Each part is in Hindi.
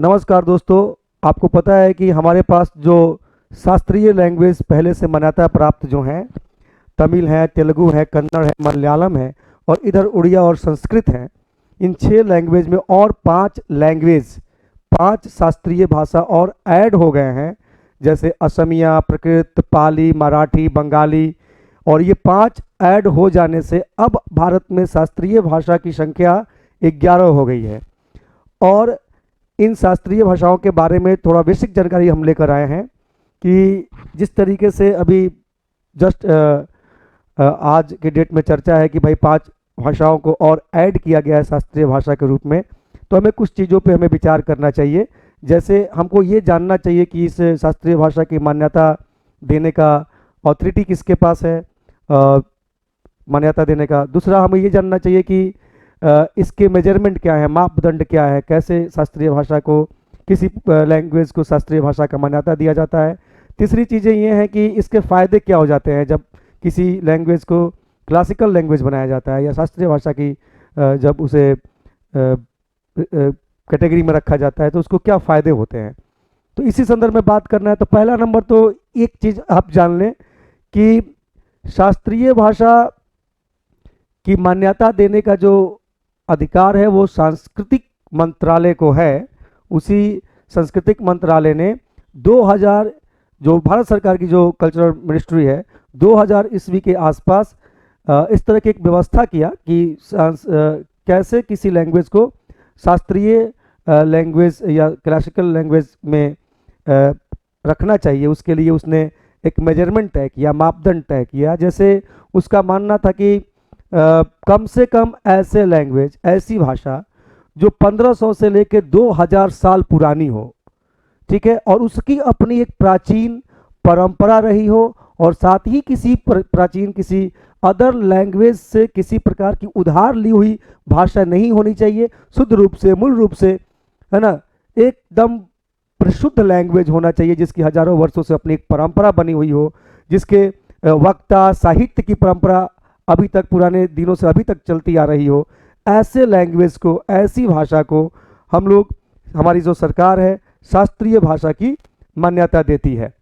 नमस्कार दोस्तों। आपको पता है कि हमारे पास जो शास्त्रीय लैंग्वेज पहले से मान्यता प्राप्त जो हैं, तमिल है, तेलुगु है, कन्नड़ है, मलयालम है और इधर उड़िया और संस्कृत है। इन 6 लैंग्वेज में और 5 लैंग्वेज, 5 शास्त्रीय भाषा और ऐड हो गए हैं, जैसे असमिया, प्राकृत, पाली, मराठी, बंगाली। और ये 5 ऐड हो जाने से अब भारत में शास्त्रीय भाषा की संख्या 11 हो गई है। और इन शास्त्रीय भाषाओं के बारे में थोड़ा बेसिक जानकारी हम लेकर आए हैं कि जिस तरीके से अभी जस्ट आज के डेट में चर्चा है कि भाई 5 भाषाओं को और ऐड किया गया है शास्त्रीय भाषा के रूप में, तो हमें कुछ चीज़ों पे हमें विचार करना चाहिए। जैसे हमको ये जानना चाहिए कि इस शास्त्रीय भाषा की मान्यता देने का ऑथोरिटी किसके पास है, मान्यता देने का। दूसरा, हमें ये जानना चाहिए कि इसके मेजरमेंट क्या है, मापदंड क्या है, कैसे शास्त्रीय भाषा को, किसी लैंग्वेज को शास्त्रीय भाषा का मान्यता दिया जाता है। तीसरी चीज़ें ये हैं कि इसके फ़ायदे क्या हो जाते हैं जब किसी लैंग्वेज को क्लासिकल लैंग्वेज बनाया जाता है या शास्त्रीय भाषा की जब उसे कैटेगरी में रखा जाता है तो उसको क्या फ़ायदे होते हैं। तो इसी संदर्भ में बात करना है। तो पहला नंबर तो एक चीज़ आप जान लें कि शास्त्रीय भाषा की मान्यता देने का जो अधिकार है वो सांस्कृतिक मंत्रालय को है। उसी सांस्कृतिक मंत्रालय ने 2000, जो भारत सरकार की जो कल्चरल मिनिस्ट्री है, 2000 ईस्वी के आसपास इस तरह की एक व्यवस्था किया कि कैसे किसी लैंग्वेज को शास्त्रीय लैंग्वेज या क्लासिकल लैंग्वेज में रखना चाहिए। उसके लिए उसने एक मेजरमेंट तय किया, मापदंड तय किया। जैसे उसका मानना था कि कम से कम ऐसे लैंग्वेज, ऐसी भाषा जो 1500 से लेकर 2000 साल पुरानी हो, ठीक है, और उसकी अपनी एक प्राचीन परंपरा रही हो, और साथ ही किसी प्राचीन किसी अदर लैंग्वेज से किसी प्रकार की उधार ली हुई भाषा नहीं होनी चाहिए। शुद्ध रूप से, मूल रूप से, है ना, एकदम प्रशुद्ध लैंग्वेज होना चाहिए जिसकी हजारों वर्षों से अपनी एक परंपरा बनी हुई हो, जिसके वक्ता साहित्य की परंपरा अभी तक, पुराने दिनों से अभी तक चलती आ रही हो। ऐसे लैंग्वेज को, ऐसी भाषा को हम लोग, हमारी जो सरकार है, शास्त्रीय भाषा की मान्यता देती है।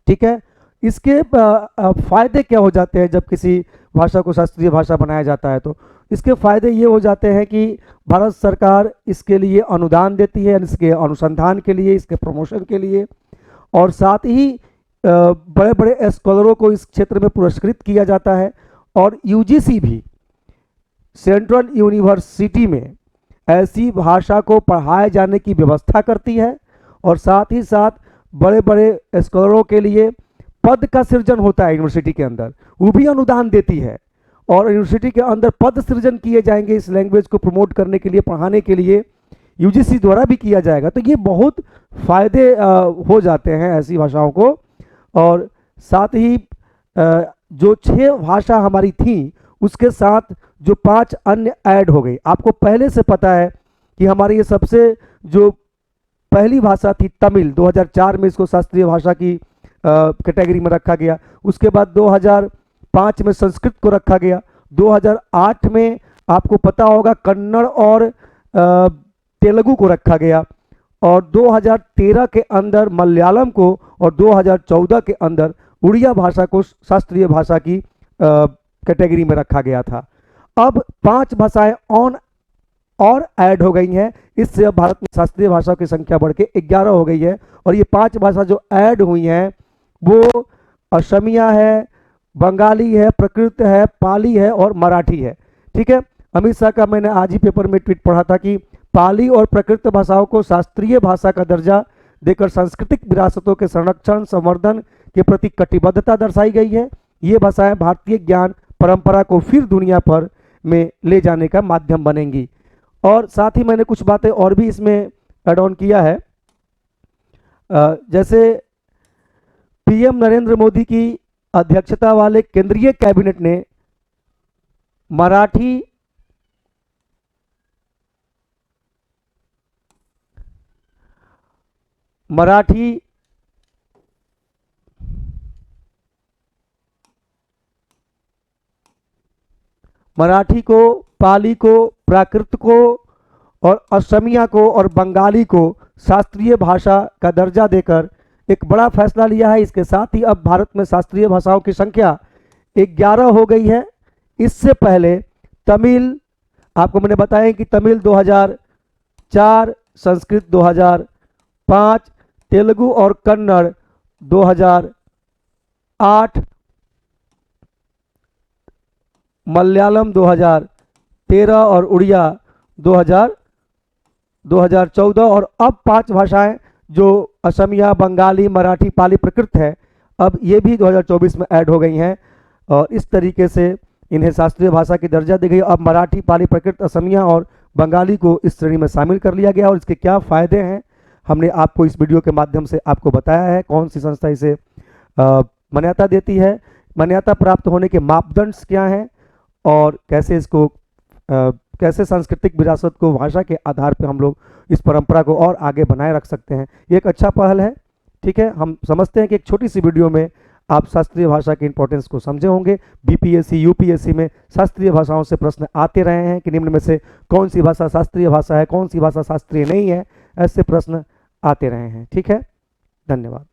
ठीक है। इसके फायदे क्या हो जाते हैं जब किसी भाषा को शास्त्रीय भाषा बनाया जाता है? तो इसके फायदे ये हो जाते हैं कि भारत सरकार इसके लिए अनुदान देती है, इसके अनुसंधान के लिए, इसके प्रमोशन के लिए, और साथ ही बड़े बड़े स्कॉलरों को इस क्षेत्र में पुरस्कृत किया जाता है। और यूजीसी भी सेंट्रल यूनिवर्सिटी में ऐसी भाषा को पढ़ाए जाने की व्यवस्था करती है, और साथ ही साथ बड़े बड़े स्कॉलरों के लिए पद का सृजन होता है यूनिवर्सिटी के अंदर, वो भी अनुदान देती है। और यूनिवर्सिटी के अंदर पद सृजन किए जाएंगे इस लैंग्वेज को प्रमोट करने के लिए, पढ़ाने के लिए, यूजीसी द्वारा भी किया जाएगा। तो ये बहुत फायदे हो जाते हैं ऐसी भाषाओं को। और साथ ही जो 6 भाषा हमारी थी उसके साथ जो 5 अन्य ऐड हो गई। आपको पहले से पता है कि हमारी ये सबसे जो पहली भाषा थी तमिल, 2004 में इसको शास्त्रीय भाषा की कैटेगरी में रखा गया। उसके बाद 2005 में संस्कृत को रखा गया। 2008 में आपको पता होगा कन्नड़ और तेलुगु को रखा गया, और 2013 के अंदर मलयालम को, और 2014 के अंदर उड़िया भाषा को शास्त्रीय भाषा की कैटेगरी में रखा गया था। अब 5 भाषाएं और ऐड हो गई हैं। इससे अब भारत में शास्त्रीय भाषा की संख्या बढ़ के 11 हो गई है। और ये 5 भाषा जो ऐड हुई हैं वो असमिया है, बंगाली है, प्राकृत है, पाली है और मराठी है। ठीक है। अमित शाह का मैंने आज ही पेपर में ट्वीट पढ़ा था कि पाली और प्राकृत भाषाओं को शास्त्रीय भाषा का दर्जा देकर सांस्कृतिक विरासतों के संरक्षण, संवर्धन के प्रति कटिबद्धता दर्शाई गई है। ये भाषाएं भारतीय ज्ञान परंपरा को फिर दुनिया भर में ले जाने का माध्यम बनेंगी। और साथ ही मैंने कुछ बातें और भी इसमें ऐड ऑन किया है। जैसे पीएम नरेंद्र मोदी की अध्यक्षता वाले केंद्रीय कैबिनेट ने मराठी को, पाली को, प्राकृत को और असमिया को और बंगाली को शास्त्रीय भाषा का दर्जा देकर एक बड़ा फैसला लिया है। इसके साथ ही अब भारत में शास्त्रीय भाषाओं की संख्या 11 हो गई है। इससे पहले तमिल, आपको मैंने बताया कि तमिल 2004, संस्कृत 2005, तेलुगु और कन्नड़ 2008, मलयालम 2013 और उड़िया 2014 और अब 5 भाषाएं जो असमिया, बंगाली, मराठी, पाली, प्राकृत है, अब ये भी 2024 में ऐड हो गई हैं और इस तरीके से इन्हें शास्त्रीय भाषा की दर्जा दी गई। अब मराठी, पाली, प्राकृत, असमिया और बंगाली को इस श्रेणी में शामिल कर लिया गया और इसके क्या फ़ायदे हैं हमने आपको इस वीडियो के माध्यम से आपको बताया है। कौन सी संस्था इसे मान्यता देती है, मान्यता प्राप्त होने के मापदंड क्या हैं और कैसे इसको कैसे सांस्कृतिक विरासत को भाषा के आधार पर हम लोग इस परंपरा को और आगे बनाए रख सकते हैं। ये एक अच्छा पहल है। ठीक है, हम समझते हैं कि एक छोटी सी वीडियो में आप शास्त्रीय भाषा के इंपॉर्टेंस को समझे होंगे। बीपीएससी, यूपीएससी में शास्त्रीय भाषाओं से प्रश्न आते रहे हैं कि निम्न में से कौन सी भाषा शास्त्रीय भाषा है, कौन सी भाषा शास्त्रीय नहीं है, ऐसे प्रश्न आते रहे हैं। ठीक है, धन्यवाद।